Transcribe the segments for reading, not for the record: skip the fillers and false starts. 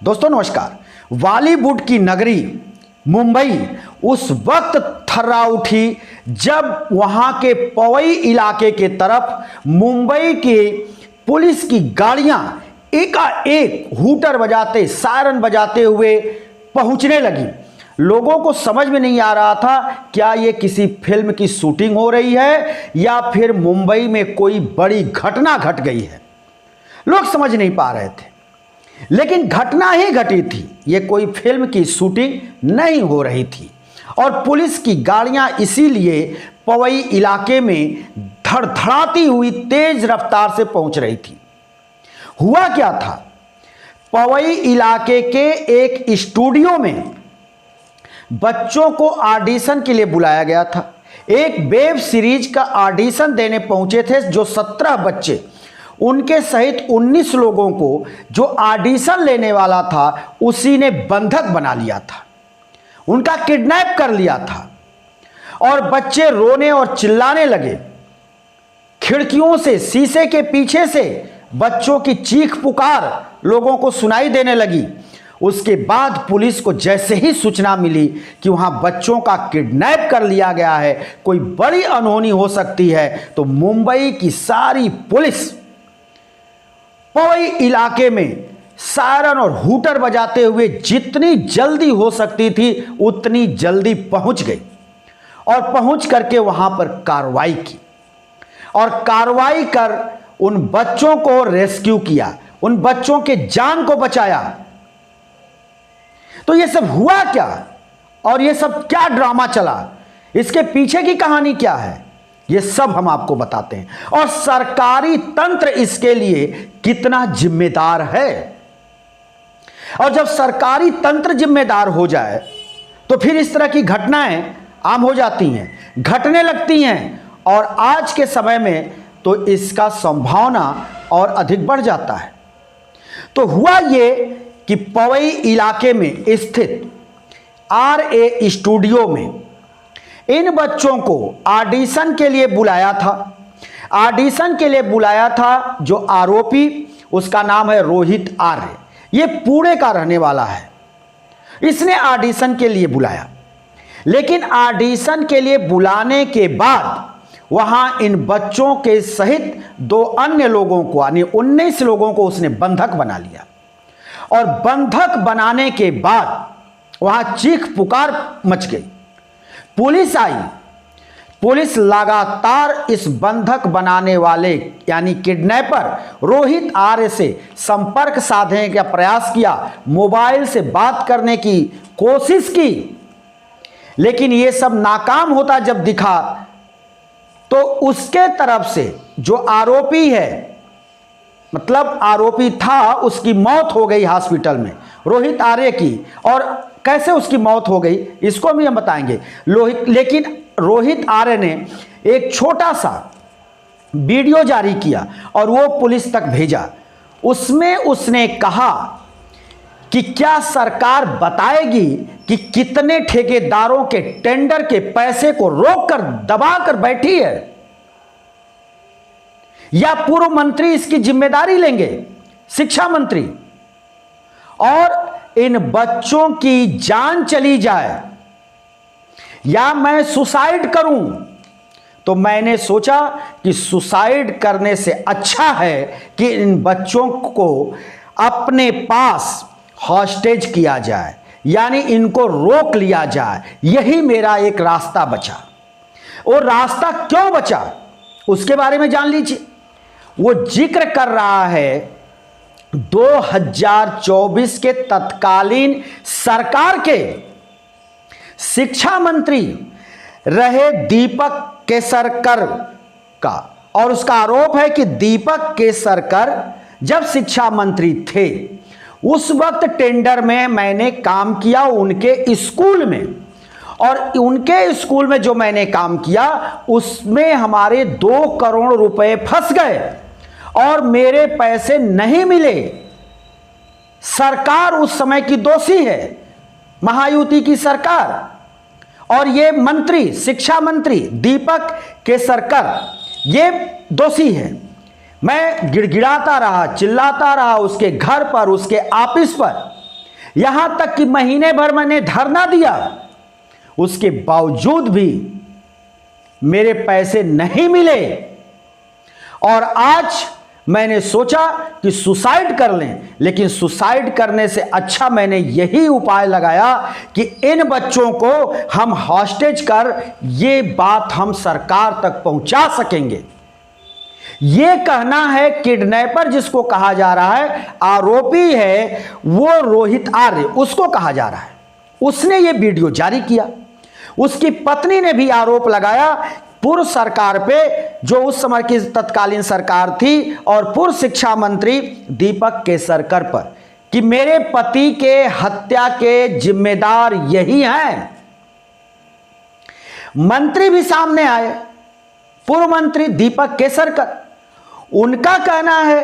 दोस्तों नमस्कार। बॉलीवुड की नगरी मुंबई उस वक्त थर्रा उठी जब वहां के पवई इलाके के तरफ मुंबई के पुलिस की गाड़ियां एकाएक हूटर बजाते सायरन बजाते हुए पहुंचने लगी। लोगों को समझ में नहीं आ रहा था क्या ये किसी फिल्म की शूटिंग हो रही है या फिर मुंबई में कोई बड़ी घटना घट गई है। लोग समझ नहीं पा रहे थे, लेकिन घटना ही घटी थी। ये कोई फिल्म की शूटिंग नहीं हो रही थी और पुलिस की गाड़ियां इसीलिए पवई इलाके में धड़धड़ाती हुई तेज रफ्तार से पहुंच रही थी। हुआ क्या था, पवई इलाके के एक स्टूडियो में बच्चों को ऑडिशन के लिए बुलाया गया था। एक वेब सीरीज का ऑडिशन देने पहुंचे थे जो 17 बच्चे, उनके सहित 19 लोगों को जो ऑडिशन लेने वाला था उसी ने बंधक बना लिया था, उनका किडनैप कर लिया था और बच्चे रोने और चिल्लाने लगे। खिड़कियों से, शीशे के पीछे से बच्चों की चीख पुकार लोगों को सुनाई देने लगी। उसके बाद पुलिस को जैसे ही सूचना मिली कि वहां बच्चों का किडनैप कर लिया गया है, कोई बड़ी अनहोनी हो सकती है, तो मुंबई की सारी पुलिस पवई इलाके में सायरन और हूटर बजाते हुए जितनी जल्दी हो सकती थी उतनी जल्दी पहुंच गई और पहुंच करके वहां पर कार्रवाई की और कार्रवाई कर उन बच्चों को रेस्क्यू किया, उन बच्चों के जान को बचाया। तो ये सब हुआ क्या और ये सब क्या ड्रामा चला, इसके पीछे की कहानी क्या है, ये सब हम आपको बताते हैं और सरकारी तंत्र इसके लिए कितना जिम्मेदार है। और जब सरकारी तंत्र जिम्मेदार हो जाए तो फिर इस तरह की घटनाएं आम हो जाती हैं, घटने लगती हैं और आज के समय में तो इसका संभावना और अधिक बढ़ जाता है। तो हुआ ये कि पवई इलाके में स्थित RA स्टूडियो में इन बच्चों को ऑडिशन के लिए बुलाया था। ऑडिशन के लिए बुलाया था जो आरोपी, उसका नाम है रोहित आर्य। ये पुणे का रहने वाला है। इसने ऑडिशन के लिए बुलाया, लेकिन ऑडिशन के लिए बुलाने के बाद वहां इन बच्चों के सहित 2 अन्य लोगों को यानी 19 लोगों को उसने बंधक बना लिया और बंधक बनाने के बाद वहां चीख पुकार मच गई। पुलिस आई, पुलिस लगातार इस बंधक बनाने वाले यानी किडनैपर रोहित आर्य से संपर्क साधने का प्रयास किया, मोबाइल से बात करने की कोशिश की, लेकिन यह सब नाकाम होता जब दिखा तो उसके तरफ से जो आरोपी है, मतलब आरोपी था, उसकी मौत हो गई हॉस्पिटल में, रोहित आर्य की। और कैसे उसकी मौत हो गई इसको भी हम बताएंगे। लेकिन रोहित आर्य ने एक छोटा सा वीडियो जारी किया और वो पुलिस तक भेजा। उसमें उसने कहा कि क्या सरकार बताएगी कि कितने ठेकेदारों के टेंडर के पैसे को रोककर दबाकर बैठी है, या पूर्व मंत्री इसकी जिम्मेदारी लेंगे, शिक्षा मंत्री, और इन बच्चों की जान चली जाए या मैं सुसाइड करूं। तो मैंने सोचा कि सुसाइड करने से अच्छा है कि इन बच्चों को अपने पास हॉस्टेज किया जाए, यानी इनको रोक लिया जाए। यही मेरा एक रास्ता बचा। और रास्ता क्यों बचा उसके बारे में जान लीजिए। वो जिक्र कर रहा है 2024 के तत्कालीन सरकार के शिक्षा मंत्री रहे दीपक केसरकर का, और उसका आरोप है कि दीपक केसरकर जब शिक्षा मंत्री थे उस वक्त टेंडर में मैंने काम किया उनके स्कूल में, और उनके स्कूल में जो मैंने काम किया उसमें हमारे 2 करोड़ रुपए फंस गए और मेरे पैसे नहीं मिले। सरकार उस समय की दोषी है, महायुति की सरकार, और ये मंत्री, शिक्षा मंत्री दीपक केसरकर, ये दोषी है। मैं गिड़गिड़ाता रहा, चिल्लाता रहा उसके घर पर, उसके ऑफिस पर, यहां तक कि महीने भर मैंने धरना दिया, उसके बावजूद भी मेरे पैसे नहीं मिले। और आज मैंने सोचा कि सुसाइड कर लें, लेकिन सुसाइड करने से अच्छा मैंने यही उपाय लगाया कि इन बच्चों को हम हॉस्टेज कर ये बात हम सरकार तक पहुंचा सकेंगे। ये कहना है किडनैपर जिसको कहा जा रहा है, आरोपी है वो रोहित आर्य, उसको कहा जा रहा है, उसने ये वीडियो जारी किया। उसकी पत्नी ने भी आरोप लगाया पूर्व सरकार पे, जो उस समय की तत्कालीन सरकार थी, और पूर्व शिक्षा मंत्री दीपक केसरकर पर, कि मेरे पति के हत्या के जिम्मेदार यही हैं। मंत्री भी सामने आए, पूर्व मंत्री दीपक केसरकर, उनका कहना है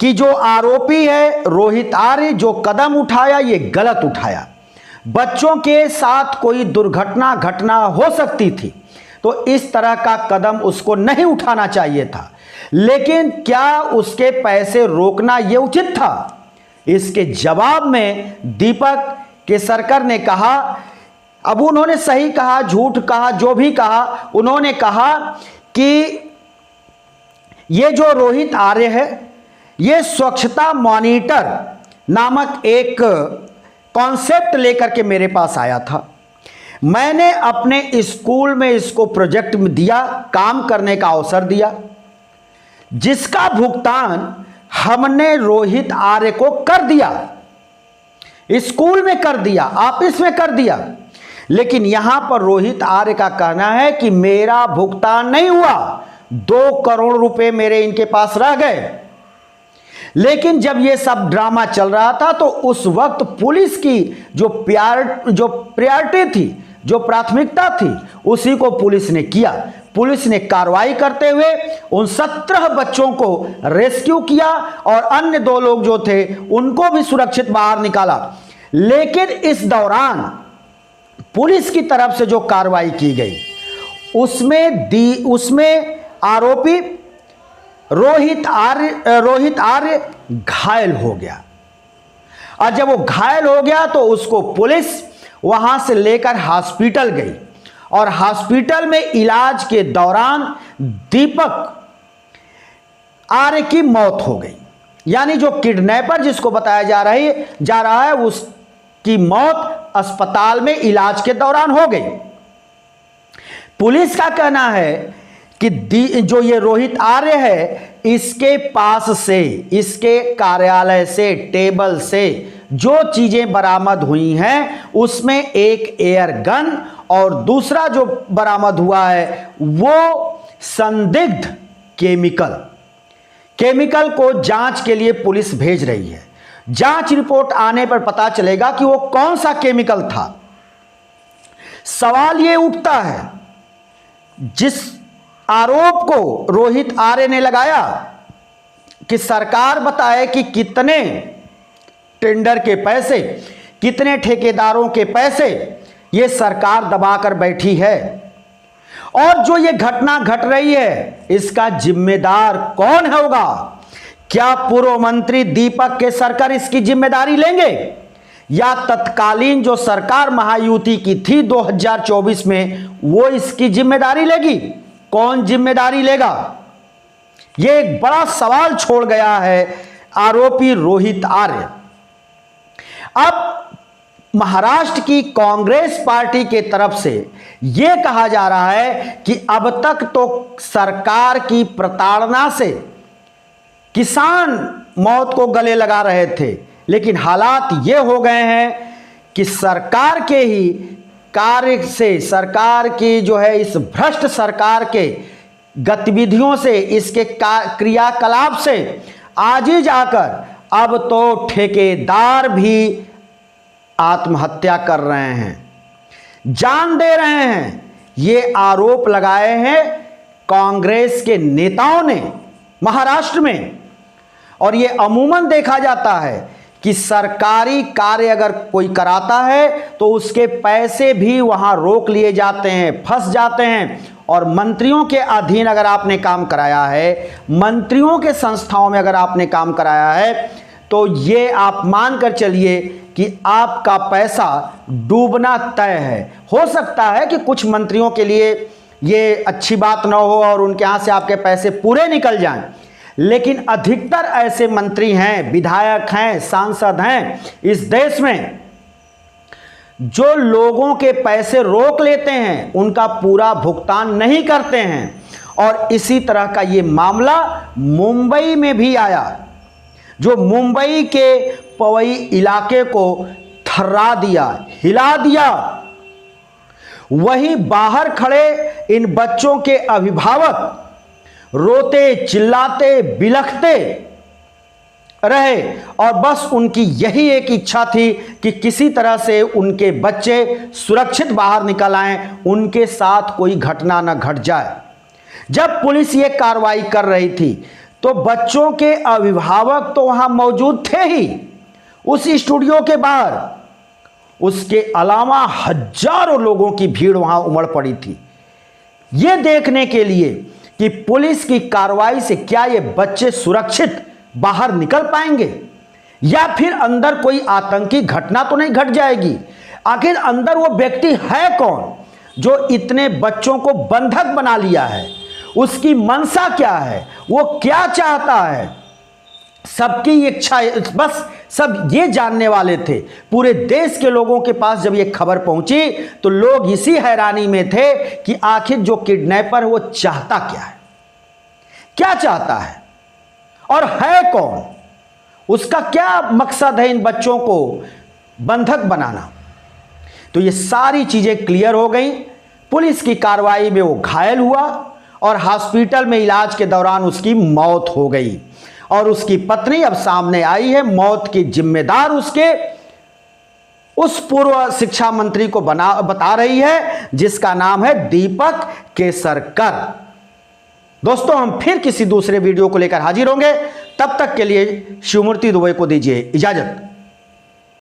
कि जो आरोपी है रोहित आर्य, जो कदम उठाया ये गलत उठाया। बच्चों के साथ कोई दुर्घटना घटना हो सकती थी तो इस तरह का कदम उसको नहीं उठाना चाहिए था, लेकिन क्या उसके पैसे रोकना यह उचित था? इसके जवाब में दीपक केसरकर ने कहा, अब उन्होंने सही कहा झूठ कहा जो भी कहा, उन्होंने कहा कि ये जो रोहित आर्य है ये स्वच्छता मॉनिटर नामक एक कॉन्सेप्ट लेकर के मेरे पास आया था। मैंने अपने स्कूल में इसको प्रोजेक्ट में दिया, काम करने का अवसर दिया, जिसका भुगतान हमने रोहित आर्य को कर दिया, स्कूल में कर दिया, ऑफिस में कर दिया। लेकिन यहां पर रोहित आर्य का कहना है कि मेरा भुगतान नहीं हुआ, 2 करोड़ रुपए मेरे इनके पास रह गए। लेकिन जब ये सब ड्रामा चल रहा था तो उस वक्त पुलिस की जो प्रायोरिटी थी, जो प्राथमिकता थी, उसी को पुलिस ने किया। पुलिस ने कार्रवाई करते हुए उन 17 बच्चों को रेस्क्यू किया और अन्य 2 लोग जो थे उनको भी सुरक्षित बाहर निकाला। लेकिन इस दौरान पुलिस की तरफ से जो कार्रवाई की गई उसमें आरोपी रोहित आर्य घायल हो गया। और जब वो घायल हो गया तो उसको पुलिस वहां से लेकर हॉस्पिटल गई और हॉस्पिटल में इलाज के दौरान दीपक आर्य की मौत हो गई। यानी जो किडनैपर जिसको बताया जा रहा है उसकी मौत अस्पताल में इलाज के दौरान हो गई। पुलिस का कहना है कि जो ये रोहित आर्य है इसके पास से, इसके कार्यालय से, टेबल से जो चीजें बरामद हुई हैं उसमें एक एयर गन और दूसरा जो बरामद हुआ है वो संदिग्ध केमिकल को जांच के लिए पुलिस भेज रही है। जांच रिपोर्ट आने पर पता चलेगा कि वो कौन सा केमिकल था। सवाल ये उठता है, जिस आरोप को रोहित आर्य ने लगाया कि सरकार बताए कि कितने टेंडर के पैसे, कितने ठेकेदारों के पैसे ये सरकार दबाकर बैठी है, और जो ये घटना घट रही है इसका जिम्मेदार कौन होगा? क्या पूर्व मंत्री दीपक केसरकर इसकी जिम्मेदारी लेंगे या तत्कालीन जो सरकार महायुति की थी 2024 में वो इसकी जिम्मेदारी लेगी? कौन जिम्मेदारी लेगा? यह एक बड़ा सवाल छोड़ गया है आरोपी रोहित आर्य। अब महाराष्ट्र की कांग्रेस पार्टी के तरफ से यह कहा जा रहा है कि अब तक तो सरकार की प्रताड़ना से किसान मौत को गले लगा रहे थे, लेकिन हालात ये हो गए हैं कि सरकार के ही कार्य से, सरकार की जो है इस भ्रष्ट सरकार के गतिविधियों से, इसके क्रियाकलाप से आज ही जाकर अब तो ठेकेदार भी आत्महत्या कर रहे हैं, जान दे रहे हैं। ये आरोप लगाए हैं कांग्रेस के नेताओं ने महाराष्ट्र में। और ये अमूमन देखा जाता है कि सरकारी कार्य अगर कोई कराता है तो उसके पैसे भी वहां रोक लिए जाते हैं, फंस जाते हैं। और मंत्रियों के अधीन अगर आपने काम कराया है, मंत्रियों के संस्थाओं में अगर आपने काम कराया है तो ये आप मानकर चलिए कि आपका पैसा डूबना तय है। हो सकता है कि कुछ मंत्रियों के लिए ये अच्छी बात ना हो और उनके यहाँ से आपके पैसे पूरे निकल जाएं, लेकिन अधिकतर ऐसे मंत्री हैं, विधायक हैं, सांसद हैं इस देश में जो लोगों के पैसे रोक लेते हैं, उनका पूरा भुगतान नहीं करते हैं। और इसी तरह का ये मामला मुंबई में भी आया, जो मुंबई के पवई इलाके को थर्रा दिया, हिला दिया। वहीं बाहर खड़े इन बच्चों के अभिभावक रोते चिल्लाते बिलखते रहे और बस उनकी यही एक इच्छा थी कि किसी तरह से उनके बच्चे सुरक्षित बाहर निकल आएं, उनके साथ कोई घटना न घट जाए। जब पुलिस ये कार्रवाई कर रही थी तो बच्चों के अभिभावक तो वहां मौजूद थे ही उस स्टूडियो के बाहर, उसके अलावा हजारों लोगों की भीड़ वहां उमड़ पड़ी थी ये देखने के लिए कि पुलिस की कार्रवाई से क्या ये बच्चे सुरक्षित बाहर निकल पाएंगे या फिर अंदर कोई आतंकी घटना तो नहीं घट जाएगी। आखिर अंदर वो व्यक्ति है कौन जो इतने बच्चों को बंधक बना लिया है, उसकी मंशा क्या है, वो क्या चाहता है, सबकी इच्छा, बस सब ये जानने वाले थे। पूरे देश के लोगों के पास जब ये खबर पहुंची तो लोग इसी हैरानी में थे कि आखिर जो किडनैपर वो चाहता क्या है, क्या चाहता है और है कौन, उसका क्या मकसद है इन बच्चों को बंधक बनाना। तो ये सारी चीजें क्लियर हो गई। पुलिस की कार्रवाई में वो घायल हुआ और हॉस्पिटल में इलाज के दौरान उसकी मौत हो गई और उसकी पत्नी अब सामने आई है, मौत की जिम्मेदार उसके उस पूर्व शिक्षा मंत्री को बता रही है जिसका नाम है दीपक केसरकर। दोस्तों हम फिर किसी दूसरे वीडियो को लेकर हाजिर होंगे, तब तक के लिए शिवमूर्ति दुबे को दीजिए इजाजत।